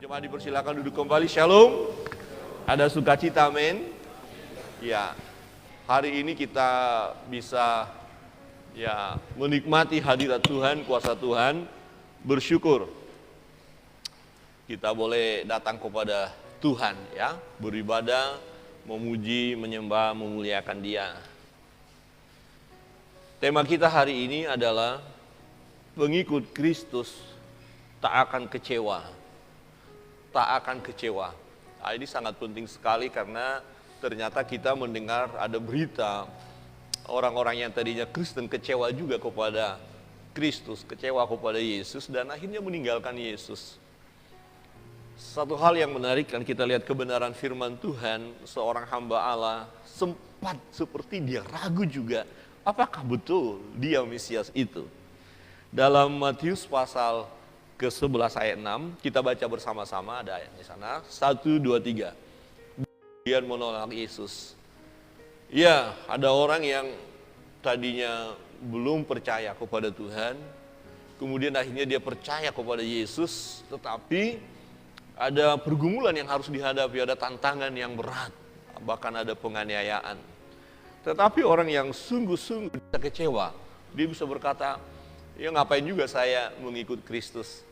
Jemaat dipersilakan duduk kembali. Shalom. Ada sukacita, amin. Ya, hari ini kita bisa menikmati hadirat Tuhan, kuasa Tuhan, bersyukur. Kita boleh datang kepada Tuhan, ya, beribadah, memuji, menyembah, memuliakan Dia. Tema kita hari ini adalah pengikut Kristus tak akan kecewa. Tak akan kecewa. Nah, ini sangat penting sekali karena ternyata kita mendengar ada berita orang-orang yang tadinya Kristen kecewa juga kepada Kristus, kecewa kepada Yesus dan akhirnya meninggalkan Yesus. Satu hal yang menarik kan kita lihat kebenaran firman Tuhan, seorang hamba Allah sempat seperti dia ragu juga, apakah betul dia Mesias itu? Dalam Matius pasal ke-11 ayat 6, kita baca bersama-sama, ada ayat di sana, 1, 2, 3. Kemudian menolak Yesus. Ya, ada orang yang tadinya belum percaya kepada Tuhan, kemudian akhirnya dia percaya kepada Yesus, tetapi ada pergumulan yang harus dihadapi, ada tantangan yang berat, bahkan ada penganiayaan. Tetapi orang yang sungguh-sungguh bisa kecewa, dia bisa berkata, ya ngapain juga saya mengikut Kristus,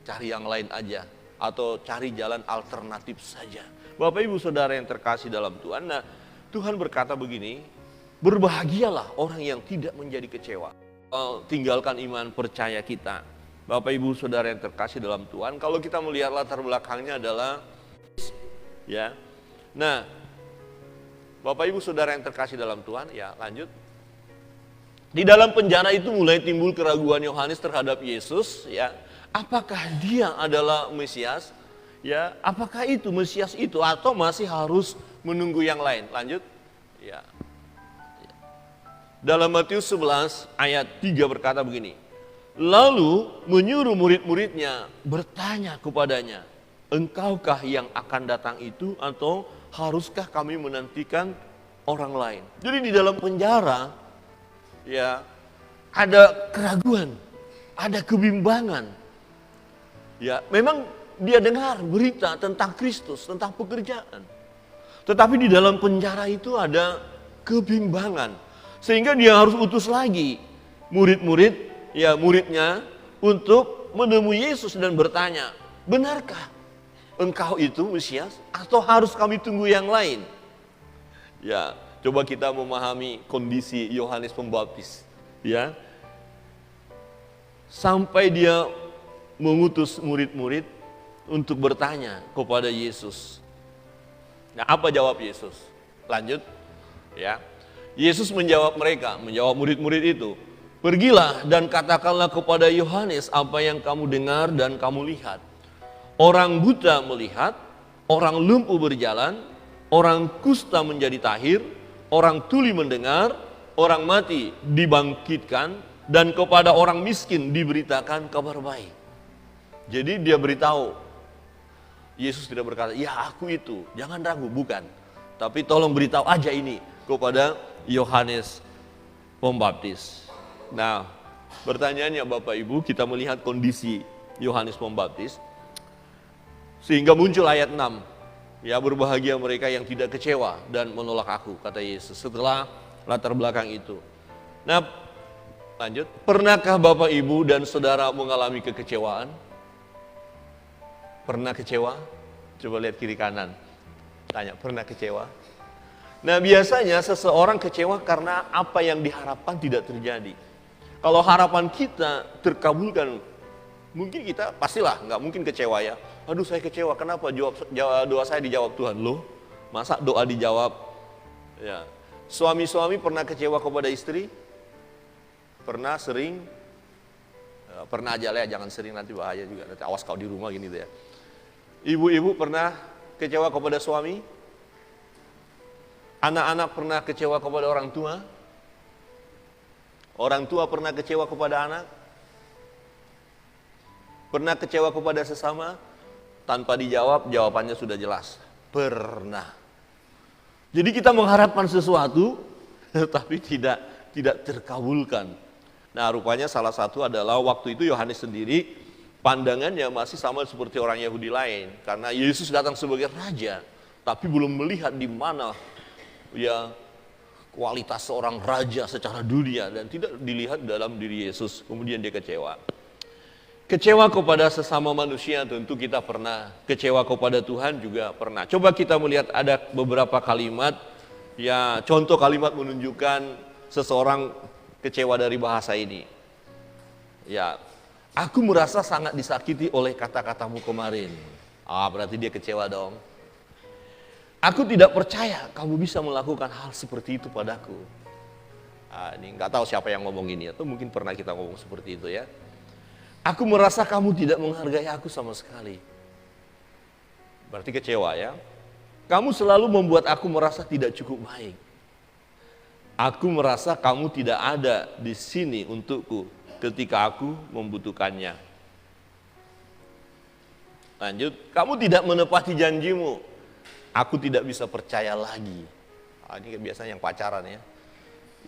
cari yang lain aja, atau cari jalan alternatif saja. Bapak Ibu Saudara yang terkasih dalam Tuhan, nah Tuhan berkata begini, berbahagialah orang yang tidak menjadi kecewa. Tinggalkan iman percaya kita. Bapak Ibu Saudara yang terkasih dalam Tuhan, kalau kita melihat latar belakangnya adalah, ya, nah Bapak Ibu Saudara yang terkasih dalam Tuhan, ya lanjut. Di dalam penjara itu mulai timbul keraguan Yohanes terhadap Yesus, ya. Apakah dia adalah Mesias? Ya, apakah itu Mesias itu atau masih harus menunggu yang lain? Lanjut. Ya. Dalam Matius 11 ayat 3 berkata begini. Lalu menyuruh murid-muridnya bertanya kepadanya, engkaukah yang akan datang itu atau haruskah kami menantikan orang lain? Jadi di dalam penjara, ya, ada keraguan, ada kebimbangan. Ya, memang dia dengar berita tentang Kristus, tentang pekerjaan. Tetapi di dalam penjara itu ada kebimbangan. Sehingga dia harus utus lagi muridnya untuk menemui Yesus dan bertanya, benarkah engkau itu Mesias atau harus kami tunggu yang lain? Ya, coba kita memahami kondisi Yohanes Pembaptis, ya. Sampai dia mengutus murid-murid untuk bertanya kepada Yesus. Nah, apa jawab Yesus? Lanjut, ya. Yesus menjawab murid-murid itu, pergilah dan katakanlah kepada Yohanes apa yang kamu dengar dan kamu lihat. Orang buta melihat, orang lumpuh berjalan, orang kusta menjadi tahir, orang tuli mendengar, orang mati dibangkitkan, dan kepada orang miskin diberitakan kabar baik. Jadi dia beritahu, Yesus tidak berkata, ya aku itu, jangan ragu, bukan. Tapi tolong beritahu aja ini kepada Yohanes Pembaptis. Nah, pertanyaannya Bapak Ibu, kita melihat kondisi Yohanes Pembaptis, sehingga muncul ayat 6. Ya, berbahagia mereka yang tidak kecewa dan menolak aku, kata Yesus, setelah latar belakang itu. Nah, lanjut. Pernahkah Bapak Ibu dan Saudara mengalami kekecewaan? Pernah kecewa? Coba lihat kiri kanan. Tanya, pernah kecewa? Nah, biasanya seseorang kecewa karena apa yang diharapkan tidak terjadi. Kalau harapan kita terkabulkan, mungkin kita pastilah nggak mungkin kecewa, ya. Aduh, saya kecewa, kenapa doa saya dijawab Tuhan? Loh, masa doa dijawab? Ya. Suami-suami pernah kecewa kepada istri? Pernah, sering? Pernah aja lah, ya, jangan sering, nanti bahaya juga. Nanti awas kau di rumah gini tuh, ya. Ibu-ibu pernah kecewa kepada suami? Anak-anak pernah kecewa kepada orang tua? Orang tua pernah kecewa kepada anak? Pernah kecewa kepada sesama? Tanpa dijawab, jawabannya sudah jelas. Pernah. Jadi kita mengharapkan sesuatu, tapi tidak terkabulkan. Nah, rupanya salah satu adalah waktu itu Yohanes sendiri pandangannya masih sama seperti orang Yahudi lain. Karena Yesus datang sebagai raja, tapi belum melihat di mana ya kualitas seorang raja secara dunia, dan tidak dilihat dalam diri Yesus. Kemudian dia kecewa. Kecewa kepada sesama manusia tentu kita pernah, kecewa kepada Tuhan juga pernah. Coba kita melihat ada beberapa kalimat, ya contoh kalimat menunjukkan seseorang kecewa dari bahasa ini. Ya, aku merasa sangat disakiti oleh kata-katamu kemarin. Berarti dia kecewa dong. Aku tidak percaya kamu bisa melakukan hal seperti itu padaku. Ini nggak tahu siapa yang ngomong ini, atau mungkin pernah kita ngomong seperti itu ya. Aku merasa kamu tidak menghargai aku sama sekali. Berarti kecewa ya. Kamu selalu membuat aku merasa tidak cukup baik. Aku merasa kamu tidak ada di sini untukku ketika aku membutuhkannya. Lanjut, kamu tidak menepati janjimu. Aku tidak bisa percaya lagi. Ini biasanya yang pacaran ya.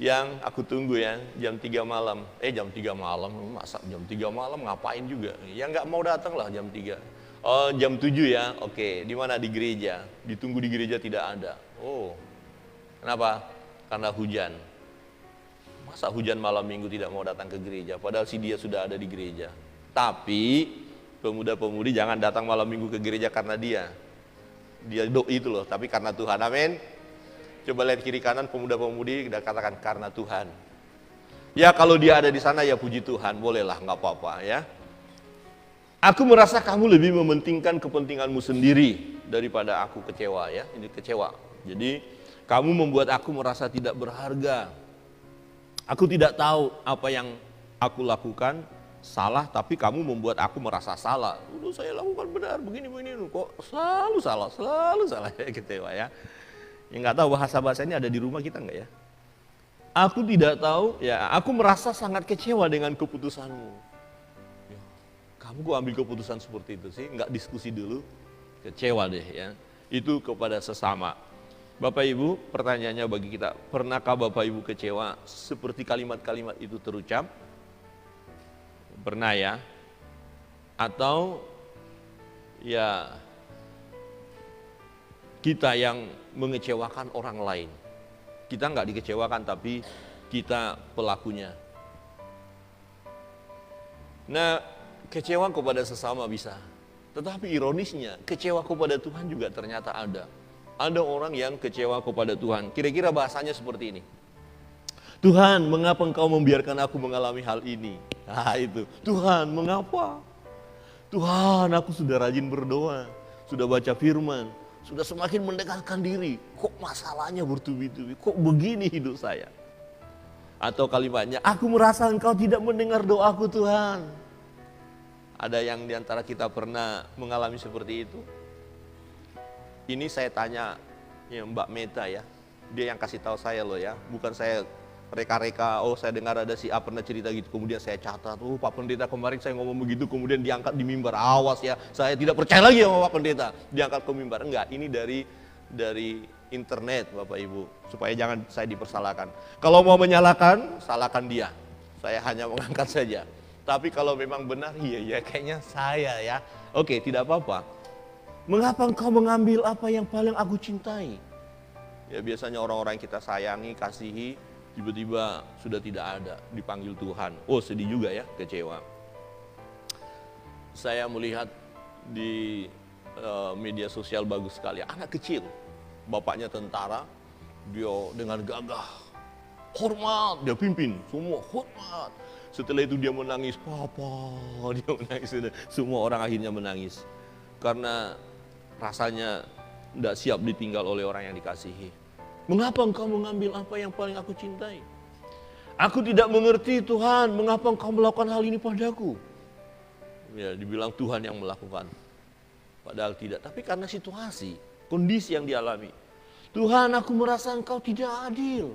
Yang aku tunggu ya, jam 3 malam. Jam 3 malam, masa jam 3 malam ngapain juga? Ya nggak mau datang lah jam 3. Oh, jam 7 ya, oke. Di mana? Di gereja. Ditunggu di gereja tidak ada. Oh, kenapa? Karena hujan. Masa hujan malam minggu tidak mau datang ke gereja, padahal si dia sudah ada di gereja. Tapi, pemuda-pemudi jangan datang malam minggu ke gereja karena dia doi itu loh, tapi karena Tuhan, amin. Coba lihat kiri kanan pemuda-pemudi dan katakan karena Tuhan. Ya kalau dia ada di sana ya puji Tuhan, bolehlah, nggak apa-apa ya. Aku merasa kamu lebih mementingkan kepentinganmu sendiri daripada aku. Kecewa ya, ini kecewa. Jadi kamu membuat aku merasa tidak berharga. Aku tidak tahu apa yang aku lakukan salah, tapi kamu membuat aku merasa salah. Udah saya lakukan benar, begini kok selalu salah ya, kecewa ya. Yang nggak tahu bahasa ini ada di rumah kita nggak ya? Aku tidak tahu, ya aku merasa sangat kecewa dengan keputusanmu. Ya, kamu kok ambil keputusan seperti itu sih? Nggak diskusi dulu? Kecewa deh ya. Itu kepada sesama. Bapak Ibu, pertanyaannya bagi kita, pernahkah Bapak Ibu kecewa seperti kalimat-kalimat itu terucap? Pernah ya? Atau ya kita yang mengecewakan orang lain. Kita nggak dikecewakan, tapi kita pelakunya. Nah, kecewa kepada sesama bisa. Tetapi ironisnya, kecewa kepada Tuhan juga ternyata ada. Ada orang yang kecewa kepada Tuhan. Kira-kira bahasanya seperti ini. Tuhan, mengapa engkau membiarkan aku mengalami hal ini? Itu. Tuhan, mengapa? Tuhan, aku sudah rajin berdoa, sudah baca firman, sudah semakin mendekatkan diri, kok masalahnya bertubi-tubi, kok begini hidup saya? Atau kalimatnya, aku merasa engkau tidak mendengar doaku Tuhan. Ada yang diantara kita pernah mengalami seperti itu? Ini saya tanya ya Mbak Meta ya, dia yang kasih tahu saya loh ya, bukan saya reka-reka, saya dengar ada si A pernah cerita gitu, kemudian saya catat, Pak Pendeta kemarin saya ngomong begitu, kemudian diangkat di mimbar, awas ya, saya tidak percaya lagi sama Pak Pendeta, diangkat ke mimbar. Enggak, ini dari internet Bapak Ibu, supaya jangan saya dipersalahkan. Kalau mau menyalahkan, salahkan dia, saya hanya mengangkat saja. Tapi kalau memang benar, iya kayaknya saya ya, oke, tidak apa-apa. Mengapa engkau mengambil apa yang paling aku cintai? Ya biasanya orang-orang yang kita sayangi, kasihi, tiba-tiba sudah tidak ada, dipanggil Tuhan. Oh sedih juga ya, kecewa. Saya melihat di media sosial bagus sekali, anak kecil, bapaknya tentara, dia dengan gagah, hormat, dia pimpin, semua hormat. Setelah itu dia menangis, papa, dia menangis, semua orang akhirnya menangis. Karena rasanya tidak siap ditinggal oleh orang yang dikasihi. Mengapa engkau mengambil apa yang paling aku cintai? Aku tidak mengerti Tuhan, mengapa engkau melakukan hal ini padaku? Ya, dibilang Tuhan yang melakukan. Padahal tidak, tapi karena situasi, kondisi yang dialami. Tuhan, aku merasa engkau tidak adil.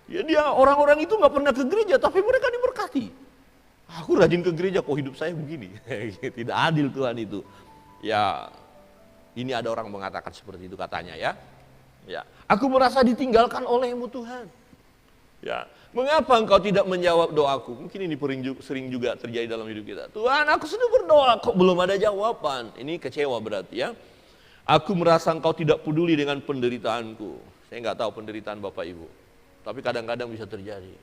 Ya dia, orang-orang itu gak pernah ke gereja, tapi mereka diberkati. Aku rajin ke gereja, kok hidup saya begini? Tidak adil Tuhan itu. Ya, ini ada orang mengatakan seperti itu katanya ya. Ya, aku merasa ditinggalkan olehmu Tuhan. Ya, Mengapa engkau tidak menjawab doaku? Mungkin ini sering juga terjadi dalam hidup kita. Tuhan, aku sudah berdoa, kok belum ada jawaban. Ini kecewa berarti ya. Aku merasa engkau tidak peduli dengan penderitaanku. Saya nggak tahu penderitaan Bapak Ibu. Tapi kadang-kadang bisa terjadi.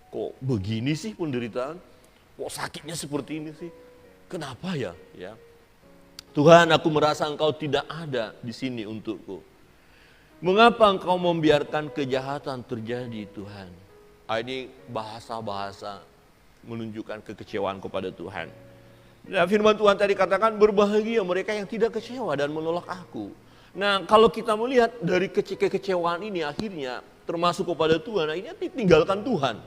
Kok begini sih penderitaan? Kok sakitnya seperti ini sih? Kenapa ya? Tuhan, aku merasa engkau tidak ada di sini untukku. Mengapa engkau membiarkan kejahatan terjadi, Tuhan? Ini bahasa-bahasa menunjukkan kekecewaan kepada Tuhan. Nah, firman Tuhan tadi katakan, berbahagia mereka yang tidak kecewa dan menolak aku. Nah, kalau kita melihat dari kekecewaan ini akhirnya termasuk kepada Tuhan, akhirnya ditinggalkan Tuhan.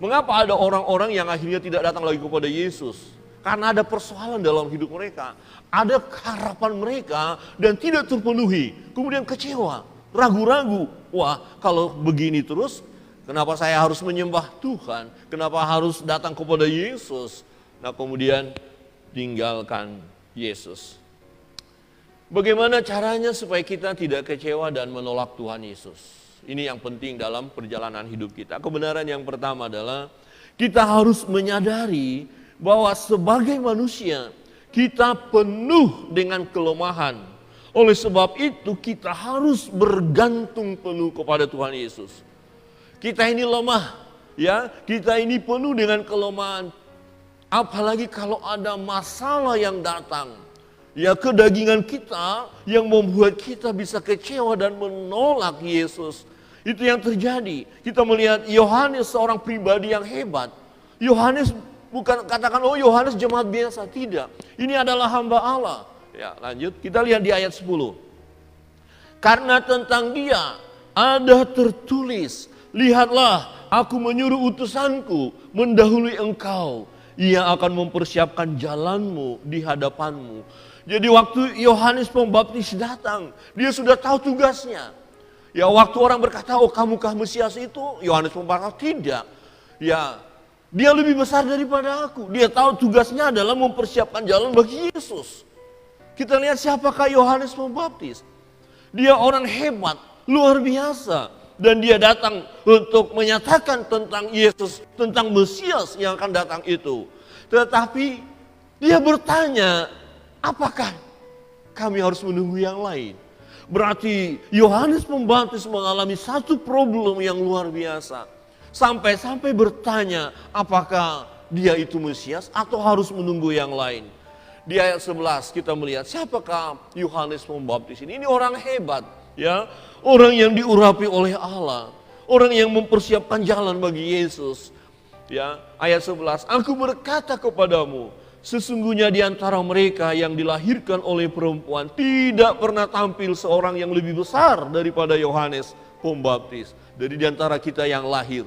Mengapa ada orang-orang yang akhirnya tidak datang lagi kepada Yesus? Karena ada persoalan dalam hidup mereka. Ada harapan mereka dan tidak terpenuhi. Kemudian kecewa, ragu-ragu. Wah, kalau begini terus, kenapa saya harus menyembah Tuhan? Kenapa harus datang kepada Yesus? Nah, kemudian tinggalkan Yesus. Bagaimana caranya supaya kita tidak kecewa dan menolak Tuhan Yesus? Ini yang penting dalam perjalanan hidup kita. Kebenaran yang pertama adalah kita harus menyadari bahwa sebagai manusia kita penuh dengan kelemahan. Oleh sebab itu kita harus bergantung penuh kepada Tuhan Yesus. Kita ini lemah, ya. Kita ini penuh dengan kelemahan. Apalagi kalau ada masalah yang datang, ya, kedagingan kita yang membuat kita bisa kecewa dan menolak Yesus. Itu yang terjadi. Kita melihat Yohanes seorang pribadi yang hebat. Yohanes bukan katakan, oh Yohanes jemaat biasa. Tidak. Ini adalah hamba Allah. Ya, lanjut. Kita lihat di ayat 10. Karena tentang dia ada tertulis, lihatlah aku menyuruh utusanku mendahului engkau. Ia akan mempersiapkan jalanmu di hadapanmu. Jadi waktu Yohanes Pembaptis datang, dia sudah tahu tugasnya. Ya, waktu orang berkata, oh kamukah Mesias itu? Yohanes Pembaptis tidak. Ya, dia lebih besar daripada aku. Dia tahu tugasnya adalah mempersiapkan jalan bagi Yesus. Kita lihat siapakah Yohanes Pembaptis. Dia orang hebat, luar biasa. Dan dia datang untuk menyatakan tentang Yesus, tentang Mesias yang akan datang itu. Tetapi dia bertanya, apakah kami harus menunggu yang lain? Berarti Yohanes Pembaptis mengalami satu problem yang luar biasa. Sampai-sampai bertanya, apakah dia itu Mesias atau harus menunggu yang lain? Di ayat 11 kita melihat siapakah Yohanes Pembaptis ini? Ini orang hebat, ya. Orang yang diurapi oleh Allah, orang yang mempersiapkan jalan bagi Yesus. Ya, ayat 11, aku berkata kepadamu, sesungguhnya di antara mereka yang dilahirkan oleh perempuan tidak pernah tampil seorang yang lebih besar daripada Yohanes Pembaptis. Jadi di antara kita yang lahir,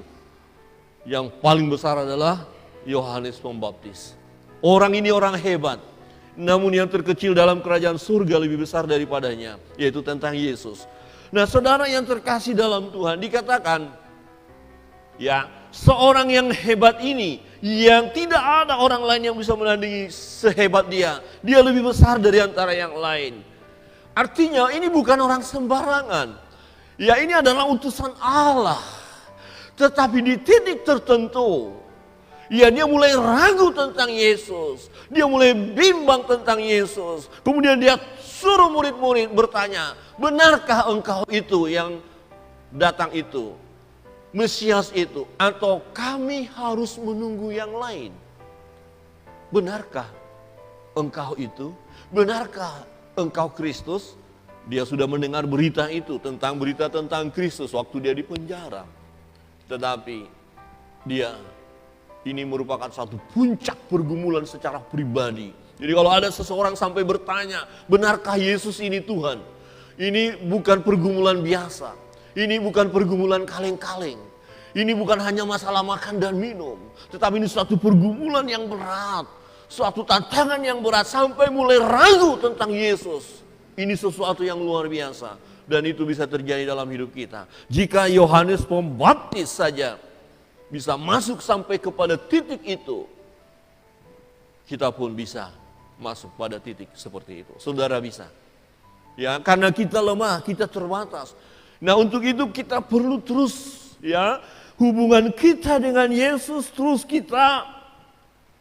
yang paling besar adalah Yohanes Pembaptis. Orang ini orang hebat, namun yang terkecil dalam kerajaan surga lebih besar daripadanya, yaitu tentang Yesus. Nah, saudara yang terkasih dalam Tuhan, dikatakan, ya, seorang yang hebat ini, yang tidak ada orang lain yang bisa menandingi sehebat dia. Dia lebih besar dari antara yang lain. Artinya ini bukan orang sembarangan. Ya, ini adalah utusan Allah. Tetapi di titik tertentu, ya, dia mulai ragu tentang Yesus. Dia mulai bimbang tentang Yesus. Kemudian dia suruh murid-murid bertanya, benarkah engkau itu yang datang itu? Mesias itu, atau kami harus menunggu yang lain? Benarkah engkau itu? Benarkah engkau Kristus? Dia sudah mendengar berita itu, berita tentang Kristus waktu dia di penjara. Tetapi dia ini merupakan satu puncak pergumulan secara pribadi. Jadi kalau ada seseorang sampai bertanya, benarkah Yesus ini Tuhan? Ini bukan pergumulan biasa. Ini bukan pergumulan kaleng-kaleng. Ini bukan hanya masalah makan dan minum. Tetapi ini suatu pergumulan yang berat. Suatu tantangan yang berat sampai mulai ragu tentang Yesus. Ini sesuatu yang luar biasa. Dan itu bisa terjadi dalam hidup kita. Jika Yohanes Pembaptis saja bisa masuk sampai kepada titik itu, kita pun bisa masuk pada titik seperti itu. Saudara bisa. Ya, karena kita lemah, kita terbatas. Nah, untuk itu kita perlu terus, ya, Hubungan kita dengan Yesus terus kita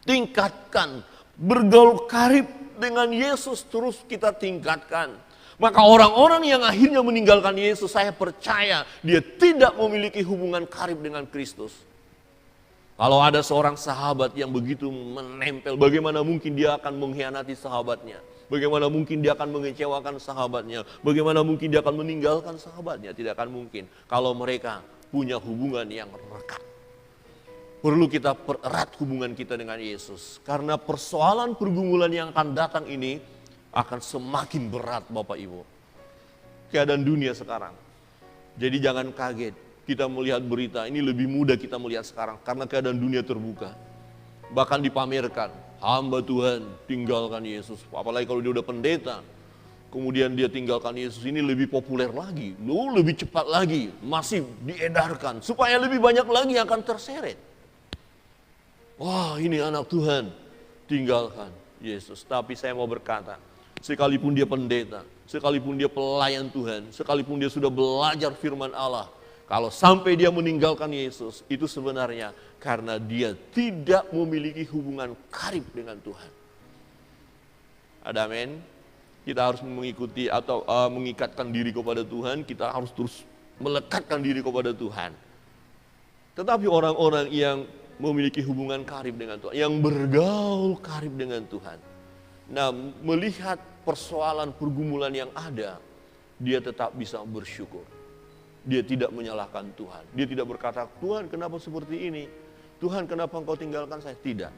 tingkatkan. Bergaul karib dengan Yesus terus kita tingkatkan. Maka orang-orang yang akhirnya meninggalkan Yesus, saya percaya dia tidak memiliki hubungan karib dengan Kristus. Kalau ada seorang sahabat yang begitu menempel, bagaimana mungkin dia akan mengkhianati sahabatnya? Bagaimana mungkin dia akan mengecewakan sahabatnya? Bagaimana mungkin dia akan meninggalkan sahabatnya? Tidak akan mungkin kalau mereka punya hubungan yang rekat. Perlu kita pererat hubungan kita dengan Yesus. Karena persoalan pergumulan yang akan datang ini akan semakin berat Bapak Ibu. Keadaan dunia sekarang. Jadi jangan kaget kita melihat berita ini lebih mudah kita melihat sekarang. Karena keadaan dunia terbuka. Bahkan dipamerkan, hamba Tuhan tinggalkan Yesus. Apalagi kalau dia udah pendeta, kemudian dia tinggalkan Yesus, ini lebih populer lagi, lebih cepat lagi, masih diedarkan. Supaya lebih banyak lagi yang akan terseret. Wah, ini anak Tuhan, tinggalkan Yesus. Tapi saya mau berkata, sekalipun dia pendeta, sekalipun dia pelayan Tuhan, sekalipun dia sudah belajar firman Allah, kalau sampai dia meninggalkan Yesus, itu sebenarnya karena dia tidak memiliki hubungan karib dengan Tuhan. Ada amin? Kita harus mengikuti atau mengikatkan diri kepada Tuhan, kita harus terus melekatkan diri kepada Tuhan. Tetapi orang-orang yang memiliki hubungan karib dengan Tuhan, yang bergaul karib dengan Tuhan, nah melihat persoalan pergumulan yang ada, dia tetap bisa bersyukur. Dia tidak menyalahkan Tuhan. Dia tidak berkata, Tuhan kenapa seperti ini? Tuhan kenapa engkau tinggalkan saya? Tidak.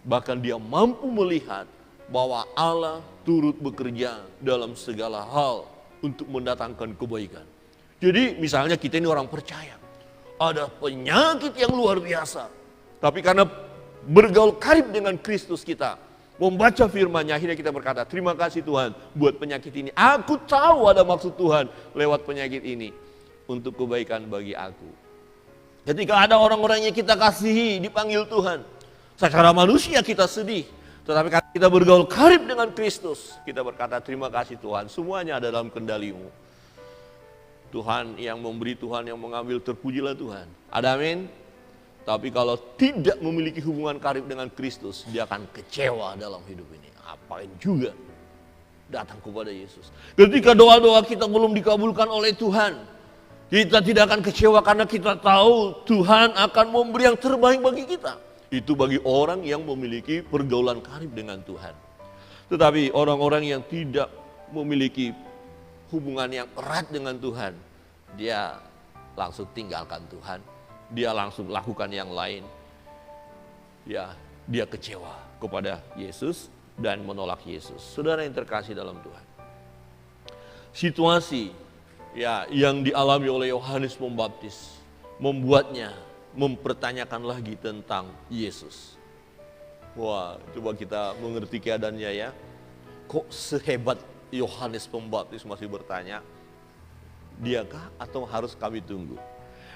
Bahkan dia mampu melihat bahwa Allah turut bekerja dalam segala hal untuk mendatangkan kebaikan. Jadi misalnya kita ini orang percaya. Ada penyakit yang luar biasa. Tapi karena bergaul karib dengan Kristus kita, membaca firman-Nya, akhirnya kita berkata, terima kasih Tuhan buat penyakit ini. Aku tahu ada maksud Tuhan lewat penyakit ini. Untuk kebaikan bagi aku. Ketika ada orang-orang yang kita kasihi, dipanggil Tuhan. Secara manusia kita sedih. Tetapi karena kita bergaul karib dengan Kristus, kita berkata terima kasih Tuhan. Semuanya ada dalam kendali-Mu. Tuhan yang memberi, Tuhan yang mengambil, terpujilah Tuhan. Ada amin? Tapi kalau tidak memiliki hubungan karib dengan Kristus, dia akan kecewa dalam hidup ini. Apain juga datang kepada Yesus. Ketika doa-doa kita belum dikabulkan oleh Tuhan, kita tidak akan kecewa karena kita tahu Tuhan akan memberi yang terbaik bagi kita. Itu bagi orang yang memiliki pergaulan karib dengan Tuhan. Tetapi orang-orang yang tidak memiliki hubungan yang erat dengan Tuhan, dia langsung tinggalkan Tuhan. Dia langsung lakukan yang lain. Ya, dia kecewa kepada Yesus dan menolak Yesus. Saudara yang terkasih dalam Tuhan. Situasi yang dialami oleh Yohanes Pembaptis membuatnya mempertanyakan lagi tentang Yesus. Wah, coba kita mengerti keadaannya ya. Kok sehebat Yohanes Pembaptis masih bertanya, diakah atau harus kami tunggu?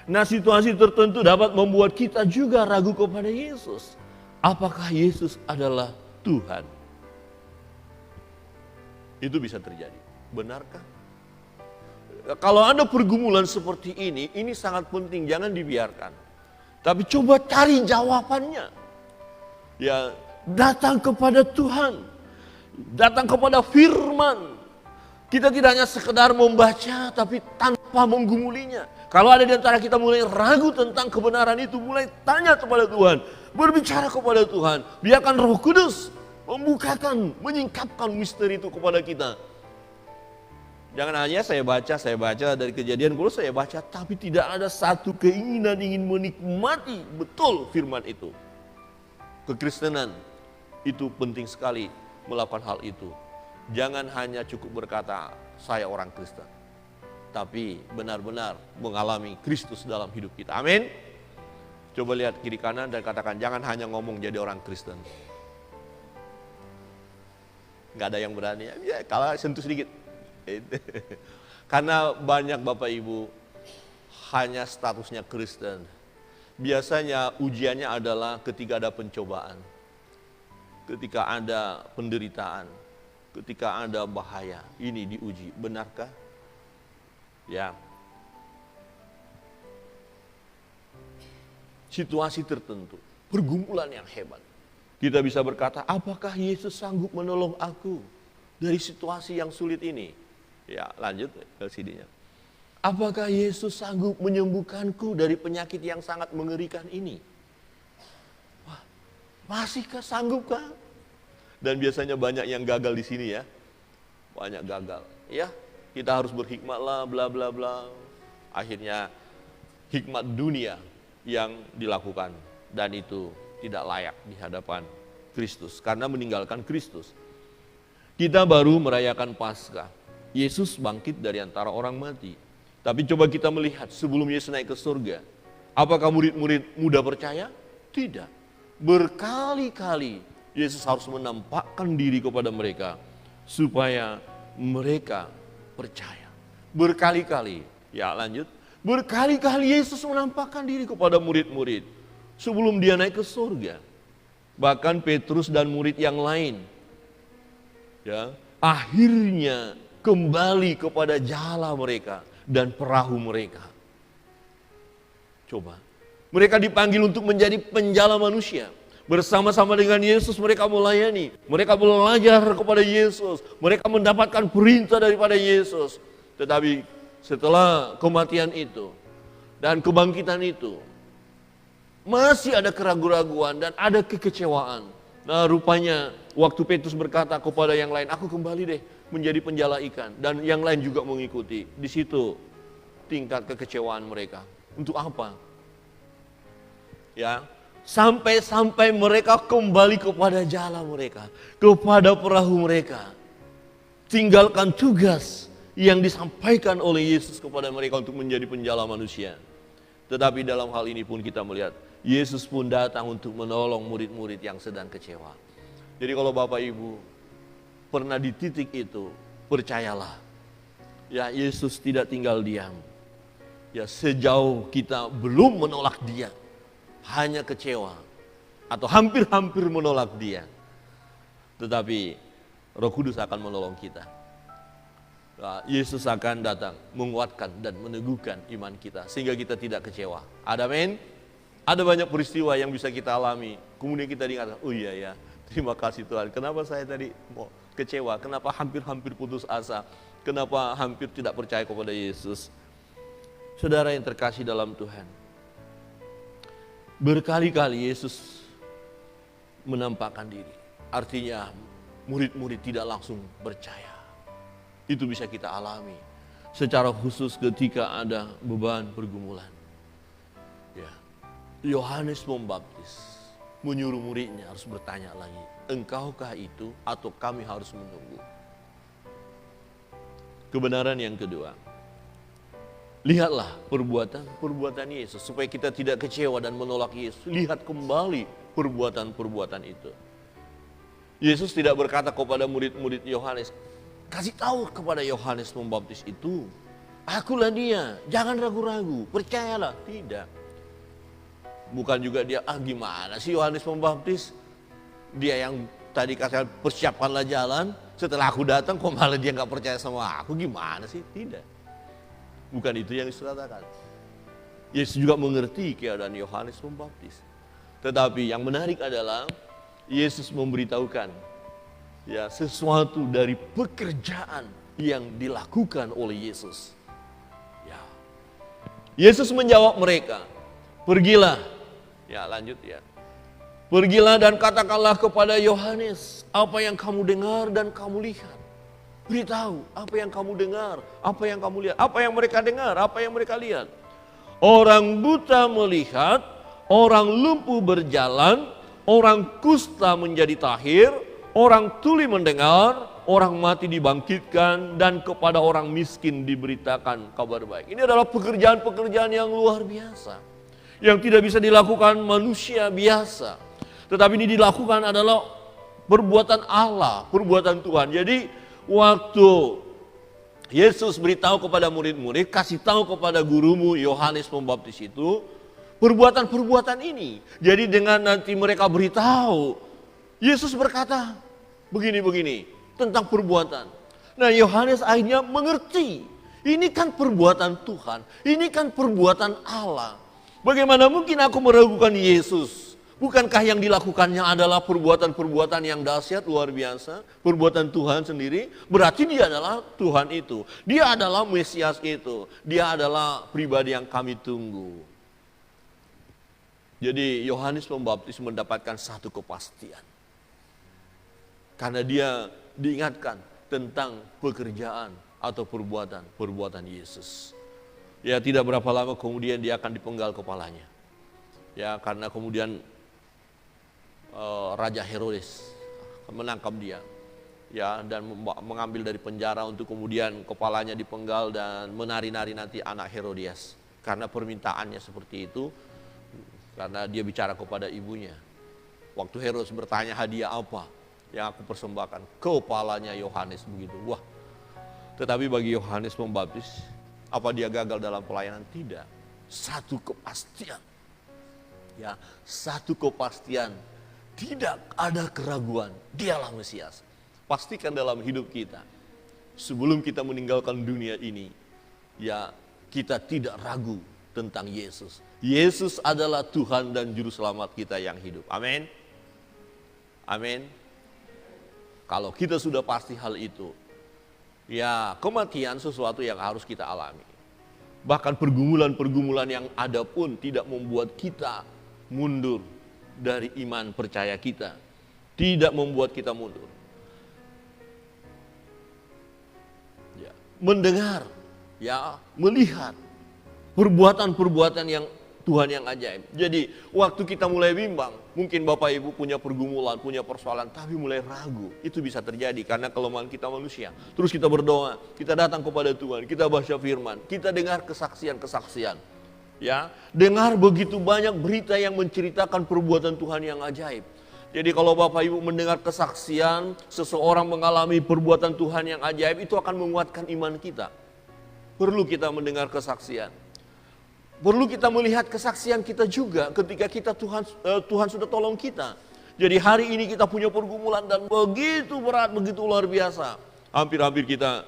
Nah, situasi tertentu dapat membuat kita juga ragu kepada Yesus. Apakah Yesus adalah Tuhan? Itu bisa terjadi. Benarkah? Kalau ada pergumulan seperti ini sangat penting, jangan dibiarkan. Tapi coba cari jawabannya. Ya, datang kepada Tuhan. Datang kepada firman. Kita tidak hanya sekedar membaca, tapi tanpa menggumulinya. Kalau ada di antara kita mulai ragu tentang kebenaran itu, mulai tanya kepada Tuhan. Berbicara kepada Tuhan. Biarkan Roh Kudus membukakan, menyingkapkan misteri itu kepada kita. Jangan hanya saya baca dari Kejadian, kalau saya baca, tapi tidak ada satu keinginan ingin menikmati betul firman itu. Kekristenan itu penting sekali melakukan hal itu. Jangan hanya cukup berkata, saya orang Kristen. Tapi benar-benar mengalami Kristus dalam hidup kita. Amin. Coba lihat kiri kanan dan katakan, jangan hanya ngomong jadi orang Kristen. Gak ada yang berani, ya kalau sentuh sedikit. Karena banyak Bapak Ibu hanya statusnya Kristen. Biasanya ujiannya adalah ketika ada pencobaan, ketika ada penderitaan, ketika ada bahaya. Ini diuji, benarkah? Ya. situasi tertentu, pergumulan yang hebat. Kita bisa berkata, apakah Yesus sanggup menolong aku dari situasi yang sulit ini? Ya, lanjut LCD-nya. Apakah Yesus sanggup menyembuhkanku dari penyakit yang sangat mengerikan ini? Wah, masihkah sanggupkah? Dan biasanya banyak yang gagal di sini ya. Banyak gagal. Ya, kita harus berhikmat lah, bla bla bla. Akhirnya hikmat dunia yang dilakukan. Dan itu tidak layak di hadapan Kristus. Karena meninggalkan Kristus. Kita baru merayakan Paskah. Yesus bangkit dari antara orang mati. Tapi coba kita melihat sebelum Yesus naik ke surga. Apakah murid-murid mudah percaya? Tidak. Berkali-kali Yesus harus menampakkan diri kepada mereka. Supaya mereka percaya. Berkali-kali. Ya lanjut. Berkali-kali Yesus menampakkan diri kepada murid-murid. Sebelum dia naik ke surga. Bahkan Petrus dan murid yang lain. Ya, akhirnya kembali kepada jala mereka dan perahu mereka. Coba, mereka dipanggil untuk menjadi penjala manusia. Bersama-sama dengan Yesus mereka melayani, mereka belajar kepada Yesus, mereka mendapatkan perintah daripada Yesus. Tetapi setelah kematian itu dan kebangkitan itu, masih ada keraguan-raguan dan ada kekecewaan. Nah rupanya waktu Petrus berkata kepada yang lain, aku kembali deh menjadi penjala ikan. Dan yang lain juga mengikuti. Di situ tingkat kekecewaan mereka. Untuk apa? Ya, sampai mereka kembali kepada jala mereka. Kepada perahu mereka. Tinggalkan tugas yang disampaikan oleh Yesus kepada mereka untuk menjadi penjala manusia. Tetapi dalam hal ini pun kita melihat Yesus pun datang untuk menolong murid-murid yang sedang kecewa. Jadi kalau Bapak Ibu pernah di titik itu, percayalah. Ya Yesus tidak tinggal diam. Ya sejauh kita belum menolak dia, hanya kecewa atau hampir-hampir menolak dia. Tetapi Roh Kudus akan menolong kita. Yesus akan datang menguatkan dan meneguhkan iman kita sehingga kita tidak kecewa. Amin. Ada banyak peristiwa yang bisa kita alami. Kemudian kita diingatkan, oh iya ya, terima kasih Tuhan. Kenapa saya tadi mau kecewa? Kenapa hampir-hampir putus asa? Kenapa hampir tidak percaya kepada Yesus? Saudara yang terkasih dalam Tuhan, berkali-kali Yesus menampakkan diri. Artinya murid-murid tidak langsung percaya. Itu bisa kita alami. Secara khusus ketika ada beban pergumulan. Ya, Yohanes Pembaptis menyuruh muridnya harus bertanya lagi, engkaukah itu atau kami harus menunggu? Kebenaran yang kedua, lihatlah perbuatan Yesus supaya kita tidak kecewa dan menolak Yesus. Lihat kembali perbuatan itu. Yesus tidak berkata kepada murid-murid Yohanes, kasih tahu kepada Yohanes Pembaptis itu, akulah dia, jangan ragu-ragu, percayalah. Tidak. Bukan juga dia, gimana sih Yohanes Pembaptis? Dia yang tadi kata persiapkanlah jalan, setelah aku datang kok malah dia gak percaya sama aku, gimana sih? Tidak. Bukan itu yang Yesus katakan. Yesus juga mengerti keadaan Yohanes Pembaptis. Tetapi yang menarik adalah Yesus memberitahukan ya sesuatu dari pekerjaan yang dilakukan oleh Yesus. Ya. Yesus menjawab mereka, pergilah. Ya lanjut ya. Pergilah dan katakanlah kepada Yohanes apa yang kamu dengar dan kamu lihat. Beritahu apa yang kamu dengar, apa yang kamu lihat, apa yang mereka dengar, apa yang mereka lihat. Orang buta melihat, orang lumpuh berjalan, orang kusta menjadi tahir, orang tuli mendengar, orang mati dibangkitkan, dan kepada orang miskin diberitakan kabar baik. Ini adalah pekerjaan-pekerjaan yang luar biasa. Yang tidak bisa dilakukan manusia biasa. Tetapi ini dilakukan adalah perbuatan Allah, perbuatan Tuhan. Jadi waktu Yesus beritahu kepada murid-murid, kasih tahu kepada gurumu Yohanes Pembaptis itu, perbuatan-perbuatan ini. Jadi dengan nanti mereka beritahu, Yesus berkata begini-begini tentang perbuatan. Nah Yohanes akhirnya mengerti, ini kan perbuatan Tuhan, ini kan perbuatan Allah. Bagaimana mungkin aku meragukan Yesus? Bukankah yang dilakukannya adalah perbuatan-perbuatan yang dahsyat, luar biasa, perbuatan Tuhan sendiri? Berarti dia adalah Tuhan itu, dia adalah Mesias itu, dia adalah pribadi yang kami tunggu. Jadi Yohanes Pembaptis mendapatkan satu kepastian. Karena dia diingatkan tentang pekerjaan atau perbuatan Yesus. Ya, tidak berapa lama kemudian dia akan dipenggal kepalanya. Ya, karena kemudian Raja Herodes menangkap dia, ya, dan mengambil dari penjara untuk kemudian kepalanya dipenggal dan menari-nari nanti anak Herodias. Karena permintaannya seperti itu, karena dia bicara kepada ibunya. Waktu Herodes bertanya hadiah apa yang aku persembahkan, kepalanya Yohanes, begitu. Wah, tetapi bagi Yohanes Pembaptis, apa dia gagal dalam pelayanan? Tidak. Satu kepastian, ya, satu kepastian. Tidak ada keraguan, dialah Mesias. Pastikan dalam hidup kita, sebelum kita meninggalkan dunia ini, ya, kita tidak ragu tentang Yesus. Yesus adalah Tuhan dan Juru Selamat kita yang hidup. Amin. Amin. Kalau kita sudah pasti hal itu, ya, kematian sesuatu yang harus kita alami. Bahkan pergumulan-pergumulan yang ada pun tidak membuat kita mundur dari iman percaya kita, tidak membuat kita mundur. Ya, mendengar, ya, melihat perbuatan-perbuatan yang Tuhan yang ajaib. Jadi waktu kita mulai bimbang, mungkin Bapak Ibu punya pergumulan, punya persoalan, tapi mulai ragu. Itu bisa terjadi karena kelemahan kita manusia. Terus kita berdoa, kita datang kepada Tuhan, kita baca firman, kita dengar kesaksian-kesaksian. Ya, dengar begitu banyak berita yang menceritakan perbuatan Tuhan yang ajaib. Jadi kalau Bapak Ibu mendengar kesaksian seseorang mengalami perbuatan Tuhan yang ajaib, itu akan menguatkan iman kita. Perlu kita mendengar kesaksian. Perlu kita melihat kesaksian kita juga ketika kita Tuhan sudah tolong kita. Jadi hari ini kita punya pergumulan dan begitu berat, begitu luar biasa. Hampir-hampir kita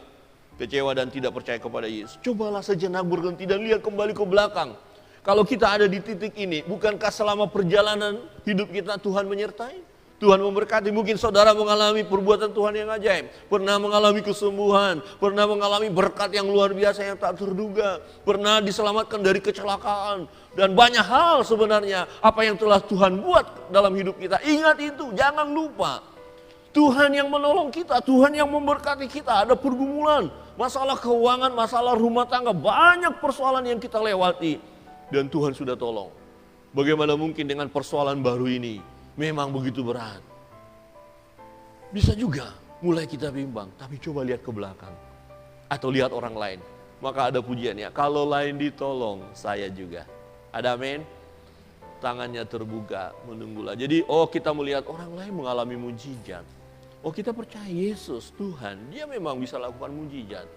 kecewa dan tidak percaya kepada Yesus. Cobalah sejenak berhenti dan lihat kembali ke belakang. Kalau kita ada di titik ini, bukankah selama perjalanan hidup kita Tuhan menyertai? Tuhan memberkati. Mungkin saudara mengalami perbuatan Tuhan yang ajaib, pernah mengalami kesembuhan, pernah mengalami berkat yang luar biasa yang tak terduga, pernah diselamatkan dari kecelakaan, dan banyak hal sebenarnya apa yang telah Tuhan buat dalam hidup kita. Ingat itu, jangan lupa. Tuhan yang menolong kita, Tuhan yang memberkati kita. Ada pergumulan, masalah keuangan, masalah rumah tangga, banyak persoalan yang kita lewati. Dan Tuhan sudah tolong. Bagaimana mungkin dengan persoalan baru ini? Memang begitu berat. Bisa juga mulai kita bimbang, tapi coba lihat ke belakang. Atau lihat orang lain. Maka ada pujiannya, kalau lain ditolong, saya juga. Ada amin? Tangannya terbuka, menunggulah. Jadi kita melihat orang lain mengalami mujizat. Kita percaya Yesus, Tuhan, dia memang bisa lakukan mujizat.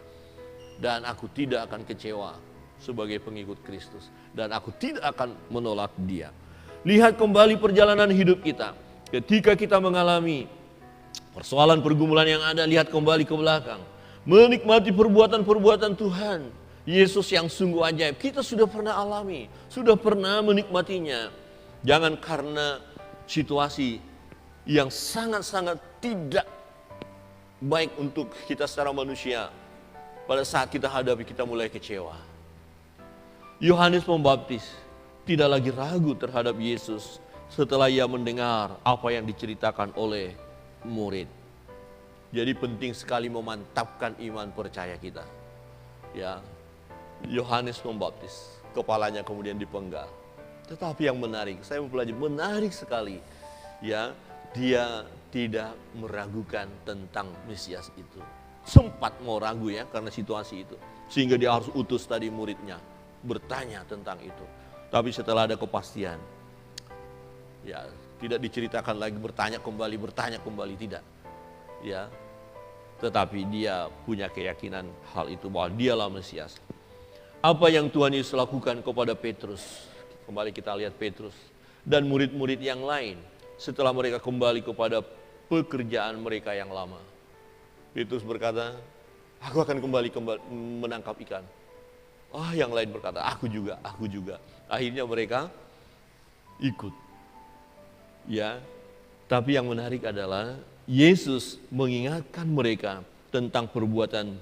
Dan aku tidak akan kecewa sebagai pengikut Kristus. Dan aku tidak akan menolak dia. Lihat kembali perjalanan hidup kita. Ketika kita mengalami persoalan pergumulan yang ada, lihat kembali ke belakang. Menikmati perbuatan-perbuatan Tuhan. Yesus yang sungguh ajaib. Kita sudah pernah alami, sudah pernah menikmatinya. Jangan karena situasi yang sangat-sangat tidak baik untuk kita secara manusia. Pada saat kita hadapi, kita mulai kecewa. Yohanes Pembaptis tidak lagi ragu terhadap Yesus setelah ia mendengar apa yang diceritakan oleh murid. Jadi penting sekali memantapkan iman percaya kita. Ya, Yohanes Pembaptis, kepalanya kemudian dipenggal. Tetapi yang menarik, saya mempelajari menarik sekali. Ya, dia tidak meragukan tentang Mesias itu. Sempat mau ragu ya karena situasi itu. Sehingga dia harus utus tadi muridnya bertanya tentang itu. Tapi setelah ada kepastian, ya tidak diceritakan lagi bertanya kembali tidak, ya. Tetapi dia punya keyakinan hal itu bahwa dialah Mesias. Apa yang Tuhan Yesus lakukan kepada Petrus? Kembali kita lihat Petrus dan murid-murid yang lain setelah mereka kembali kepada pekerjaan mereka yang lama. Petrus berkata, aku akan kembali menangkap ikan. Yang lain berkata, aku juga, aku juga. Akhirnya mereka ikut. Ya, tapi yang menarik adalah Yesus mengingatkan mereka tentang perbuatan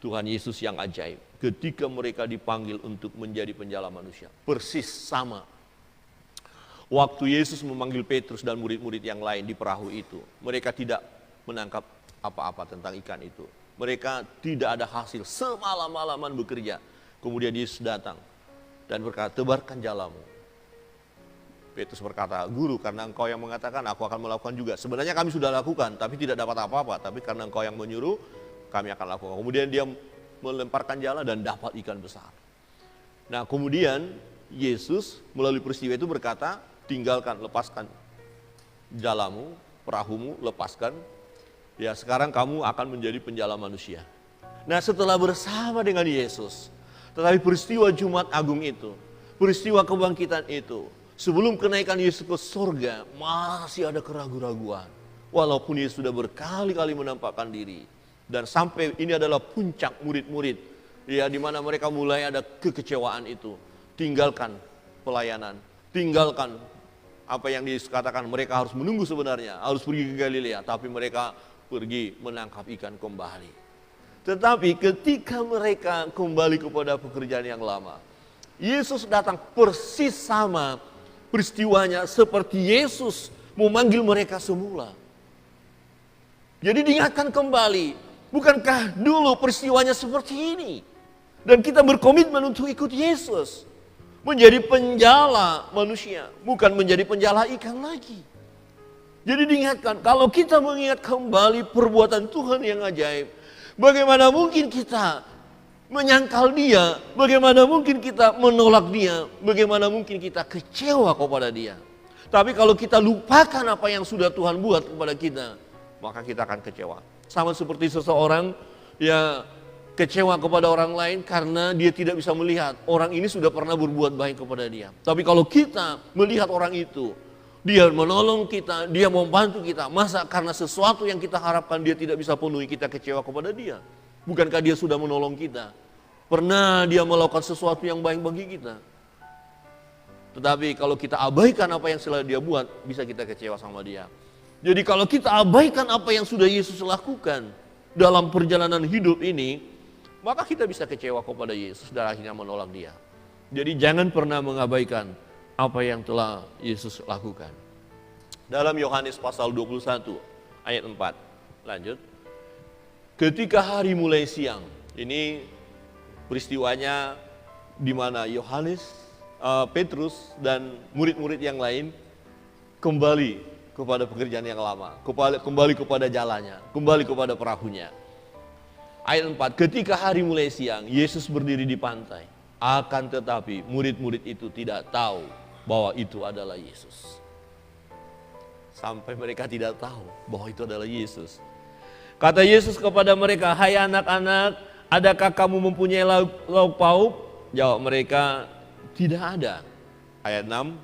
Tuhan Yesus yang ajaib. Ketika mereka dipanggil untuk menjadi penjala manusia. Persis sama. Waktu Yesus memanggil Petrus dan murid-murid yang lain di perahu itu. Mereka tidak menangkap apa-apa tentang ikan itu. Mereka tidak ada hasil, semalam-malaman bekerja. Kemudian Yesus datang dan berkata, tebarkan jalamu. Petrus berkata, guru, karena engkau yang mengatakan, aku akan melakukan juga. Sebenarnya kami sudah lakukan, tapi tidak dapat apa-apa. Tapi karena engkau yang menyuruh, kami akan lakukan. Kemudian dia melemparkan jala dan dapat ikan besar. Nah kemudian Yesus melalui peristiwa itu berkata, tinggalkan, lepaskan jalamu, perahumu, lepaskan. Ya sekarang kamu akan menjadi penjala manusia. Nah setelah bersama dengan Yesus, tetapi peristiwa Jumat Agung itu, peristiwa kebangkitan itu, sebelum kenaikan Yesus ke surga, masih ada keraguan-raguan. Walaupun Yesus sudah berkali-kali menampakkan diri. Dan sampai ini adalah puncak murid-murid. Ya di mana mereka mulai ada kekecewaan itu. Tinggalkan pelayanan, tinggalkan apa yang Yesus katakan, mereka harus menunggu sebenarnya, harus pergi ke Galilea. Tapi mereka pergi menangkap ikan kembali. Tetapi ketika mereka kembali kepada pekerjaan yang lama, Yesus datang persis sama peristiwanya seperti Yesus memanggil mereka semula. Jadi diingatkan kembali, bukankah dulu peristiwanya seperti ini? Dan kita berkomitmen untuk ikut Yesus. Menjadi penjala manusia, bukan menjadi penjala ikan lagi. Jadi diingatkan, kalau kita mengingat kembali perbuatan Tuhan yang ajaib, bagaimana mungkin kita menyangkal dia, bagaimana mungkin kita menolak dia, bagaimana mungkin kita kecewa kepada dia. Tapi kalau kita lupakan apa yang sudah Tuhan buat kepada kita, maka kita akan kecewa. Sama seperti seseorang yang kecewa kepada orang lain karena dia tidak bisa melihat orang ini sudah pernah berbuat baik kepada dia. Tapi kalau kita melihat orang itu, dia menolong kita, dia membantu kita, masa karena sesuatu yang kita harapkan dia tidak bisa penuhi, kita kecewa kepada dia? Bukankah dia sudah menolong kita? Pernah dia melakukan sesuatu yang baik bagi kita? Tetapi kalau kita abaikan apa yang sudah dia buat, bisa kita kecewa sama dia. Jadi kalau kita abaikan apa yang sudah Yesus lakukan dalam perjalanan hidup ini, maka kita bisa kecewa kepada Yesus dan akhirnya menolak dia. Jadi jangan pernah mengabaikan apa yang telah Yesus lakukan. Dalam Yohanes pasal 21 ayat 4, lanjut. Ketika hari mulai siang, ini peristiwanya di mana Petrus dan murid-murid yang lain kembali kepada pekerjaan yang lama, kembali kepada jalannya, kembali kepada perahunya. Ayat 4, ketika hari mulai siang, Yesus berdiri di pantai. Akan tetapi murid-murid itu tidak tahu bahwa itu adalah Yesus. Sampai mereka tidak tahu bahwa itu adalah Yesus. Kata Yesus kepada mereka, hai anak-anak, adakah kamu mempunyai lauk pauk? Jawab mereka, tidak ada. Ayat 6,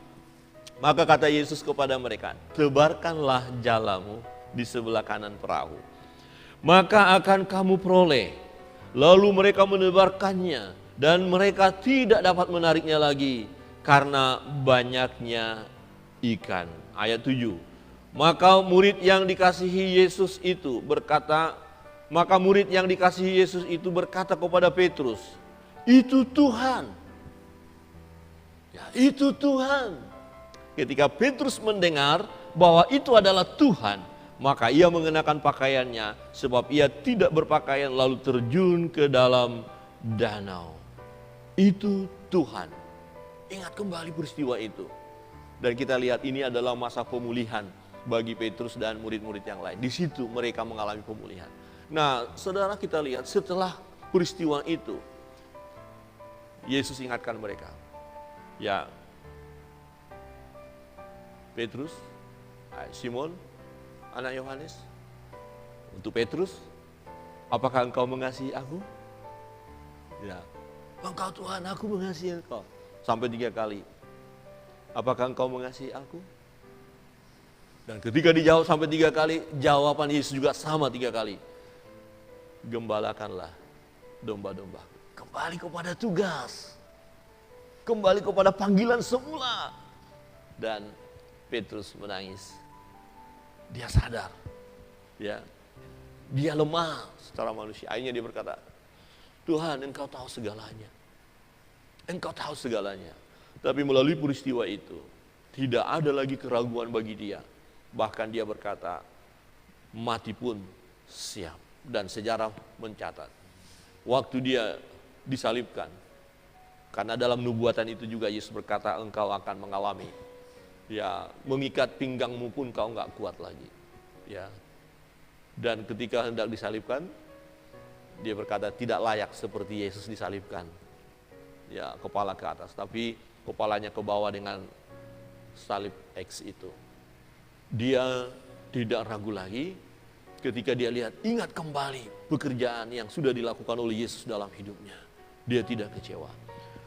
maka kata Yesus kepada mereka, tebarkanlah jalamu di sebelah kanan perahu, maka akan kamu peroleh. Lalu mereka menebarkannya dan mereka tidak dapat menariknya lagi karena banyaknya ikan. Ayat 7, maka murid yang dikasihi Yesus itu berkata kepada Petrus, itu Tuhan. Ya, itu Tuhan. Ketika Petrus mendengar bahwa itu adalah Tuhan, maka ia mengenakan pakaiannya sebab ia tidak berpakaian lalu terjun ke dalam danau. Itu Tuhan. Ingat kembali peristiwa itu. Dan kita lihat ini adalah masa pemulihan bagi Petrus dan murid-murid yang lain. Di situ mereka mengalami pemulihan. Nah, saudara, kita lihat setelah peristiwa itu, Yesus ingatkan mereka. Ya, Petrus, Simon, anak Yohanes. Untuk Petrus, apakah engkau mengasihi aku? Ya, engkau Tuhan, aku mengasihi engkau. Sampai 3 kali. Apakah engkau mengasihi aku? Dan ketika dijawab sampai 3 kali, jawaban Yesus juga sama 3 kali. Gembalakanlah domba-domba. kembali kepada tugas, kembali kepada panggilan semula. Dan Petrus menangis. Dia sadar, ya, dia lemah secara manusia. Akhirnya dia berkata, Tuhan, Engkau tahu segalanya. Engkau tahu segalanya. Tapi melalui peristiwa itu, tidak ada lagi keraguan bagi dia. Bahkan dia berkata, mati pun siap. Dan sejarah mencatat, waktu dia disalibkan, karena dalam nubuatan itu juga Yesus berkata, engkau akan mengalami, ya, mengikat pinggangmu pun kau nggak kuat lagi, ya. Dan ketika hendak disalibkan, dia berkata tidak layak seperti Yesus disalibkan, ya, kepala ke atas, tapi kepalanya ke bawah dengan salib X itu. Dia tidak ragu lagi ketika dia lihat, ingat kembali pekerjaan yang sudah dilakukan oleh Yesus dalam hidupnya. Dia tidak kecewa.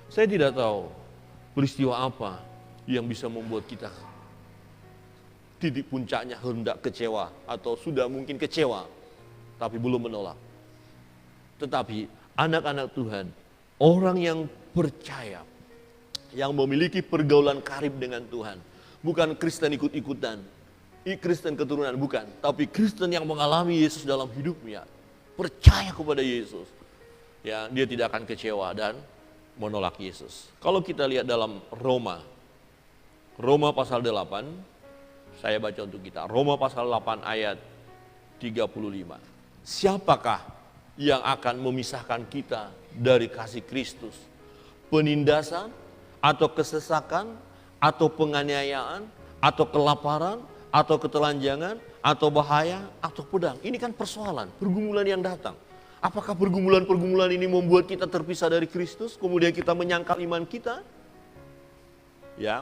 Saya tidak tahu peristiwa apa yang bisa membuat kita titik puncaknya hendak kecewa atau sudah mungkin kecewa tapi belum menolak. Tetapi anak-anak Tuhan, orang yang percaya, yang memiliki pergaulan karib dengan Tuhan, bukan Kristen ikut-ikutan, Kristen keturunan, bukan, tapi Kristen yang mengalami Yesus dalam hidupnya, percaya kepada Yesus, ya, dia tidak akan kecewa dan menolak Yesus. Kalau kita lihat dalam Roma pasal 8, saya baca untuk kita. Roma pasal 8 ayat 35. Siapakah yang akan memisahkan kita dari kasih Kristus? Penindasan, atau kesesakan, atau penganiayaan, atau kelaparan, atau ketelanjangan, atau bahaya, atau pedang. Ini kan persoalan, pergumulan yang datang. Apakah pergumulan-pergumulan ini membuat kita terpisah dari Kristus, kemudian kita menyangkal iman kita? Ya,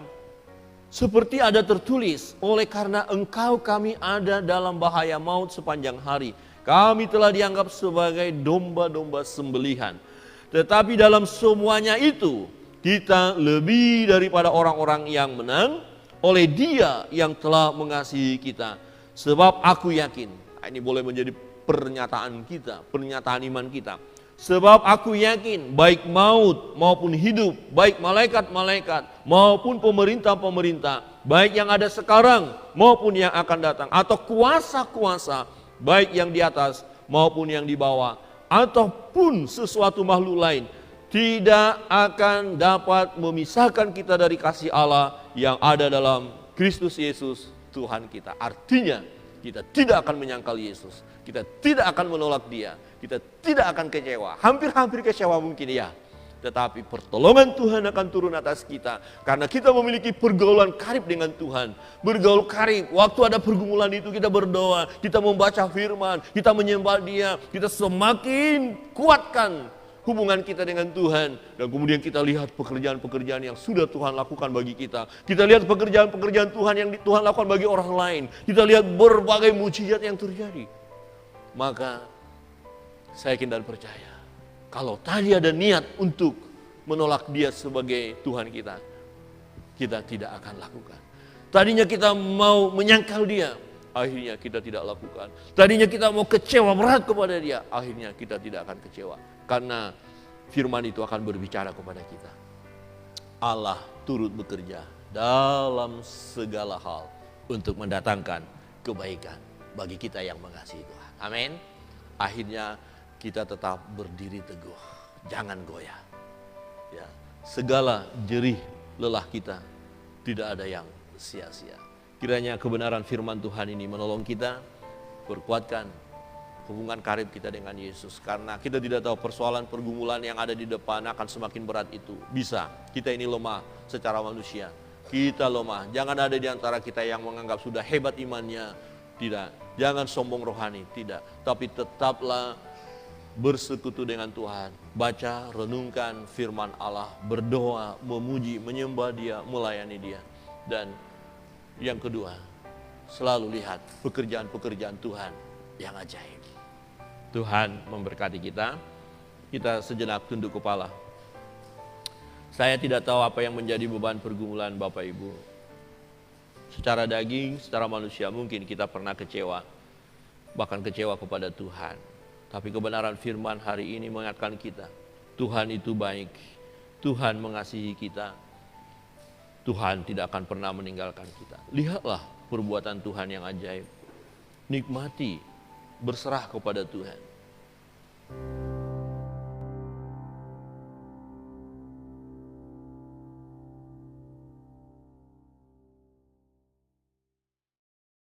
seperti ada tertulis, oleh karena engkau kami ada dalam bahaya maut sepanjang hari. Kami telah dianggap sebagai domba-domba sembelihan. Tetapi dalam semuanya itu, kita lebih daripada orang-orang yang menang oleh Dia yang telah mengasihi kita. Sebab aku yakin, ini boleh menjadi pernyataan kita, pernyataan iman kita. Sebab aku yakin baik maut maupun hidup, baik malaikat-malaikat maupun pemerintah-pemerintah, baik yang ada sekarang maupun yang akan datang, atau kuasa-kuasa, baik yang di atas maupun yang di bawah, ataupun sesuatu makhluk lain, tidak akan dapat memisahkan kita dari kasih Allah yang ada dalam Kristus Yesus Tuhan kita. Artinya kita tidak akan menyangkal Yesus, kita tidak akan menolak Dia, kita tidak akan kecewa. Hampir-hampir kecewa mungkin ya, tetapi pertolongan Tuhan akan turun atas kita karena kita memiliki pergaulan karib dengan Tuhan. Bergaul karib, waktu ada pergumulan itu kita berdoa, kita membaca firman, kita menyembah Dia, kita semakin kuatkan hubungan kita dengan Tuhan. Dan kemudian kita lihat pekerjaan-pekerjaan yang sudah Tuhan lakukan bagi kita. Kita lihat pekerjaan-pekerjaan Tuhan yang Tuhan lakukan bagi orang lain. Kita lihat berbagai mujizat yang terjadi. Maka saya yakin dan percaya, kalau tadi ada niat untuk menolak Dia sebagai Tuhan kita, kita tidak akan lakukan. Tadinya kita mau menyangkal Dia, akhirnya kita tidak lakukan. Tadinya kita mau kecewa berat kepada Dia, akhirnya kita tidak akan kecewa. Karena firman itu akan berbicara kepada kita. Allah turut bekerja dalam segala hal untuk mendatangkan kebaikan bagi kita yang mengasihi Tuhan. Amin. Akhirnya kita tetap berdiri teguh, jangan goyah. Ya, segala jerih lelah kita tidak ada yang sia-sia. Kiranya kebenaran firman Tuhan ini menolong kita, berkuatkan hubungan karib kita dengan Yesus. Karena kita tidak tahu persoalan pergumulan yang ada di depan akan semakin berat itu. Bisa, kita ini lemah secara manusia. Kita lemah, jangan ada di antara kita yang menganggap sudah hebat imannya. Tidak, jangan sombong rohani, tidak. Tapi tetaplah bersekutu dengan Tuhan. Baca, renungkan firman Allah, berdoa, memuji, menyembah Dia, melayani Dia. Dan yang kedua, selalu lihat pekerjaan-pekerjaan Tuhan yang ajaib. Tuhan memberkati kita. Kita sejenak tunduk kepala. Saya tidak tahu apa yang menjadi beban pergumulan Bapak Ibu. Secara daging, secara manusia mungkin kita pernah kecewa. Bahkan kecewa kepada Tuhan. Tapi kebenaran firman hari ini mengingatkan kita. Tuhan itu baik, Tuhan mengasihi kita, Tuhan tidak akan pernah meninggalkan kita. Lihatlah perbuatan Tuhan yang ajaib. Nikmati, berserah kepada Tuhan.